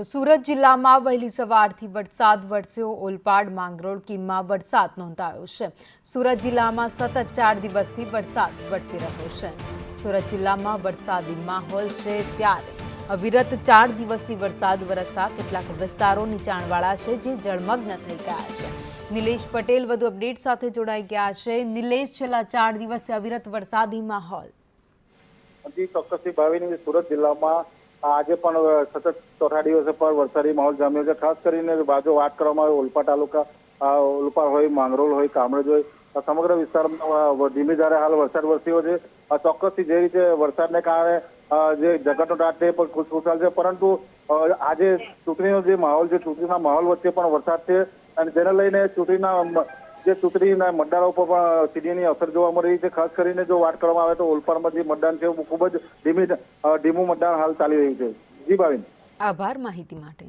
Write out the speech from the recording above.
સુરત જિલ્લામાં વહેલી સવારથી વરસાદ વરસ્યો। ઓલપાડ માંગરોળ કીમમાં વરસાદ નોંધાયો છે। સુરત જિલ્લામાં સતત 4 દિવસથી વરસાદ વરસી રહ્યો છે। સુરત જિલ્લામાં વરસાદી માહોલ છે ત્યારે અવિરત 4 દિવસથી વરસાદ વરસતા કેટલાક વિસ્તારો નીચાણવાળા છે જે જળમગ્ન થઈ ગયા છે। નિલેશ પટેલ વધુ અપડેટ સાથે જોડાઈ ગયા છે। નિલેશ, છેલ્લા 4 દિવસથી અવિરત વરસાદી માહોલ। ચોક્કસથી ભાવિની સુરત જિલ્લામાં આજે પણ સતત ચોથા દિવસે પર વરસાદી માહોલ જામ્યો છે। ખાસ કરીને બાજુ વાત કરવામાં આવે ઓલપાડ તાલુકા, ઓલપાડ હોય, માંગરોળ હોય, કામરેજ હોય, સમગ્ર વિસ્તારમાં ધીમી ધારે હાલ વરસાદ વરસ્યો છે। ચોક્કસથી જે રીતે વરસાદને કારણે જે જગતનો તાત છે પણ ખુશખુશાલ છે, પરંતુ આજે ચૂંટણીનો જે માહોલ છે, ચૂંટણીના માહોલ વચ્ચે પણ વરસાદ છે અને જેને લઈને ચૂંટણીના મતદારો પર પણ સીડીની અસર જોવા મળી રહી છે। ખાસ કરીને જો વાત કરવામાં આવે તો ઓલપાડમાં જે મતદાન છે ખૂબ જ ધીમું મતદાન હાલ ચાલી રહ્યું છે। જી ભાવિન, આભાર માહિતી માટે।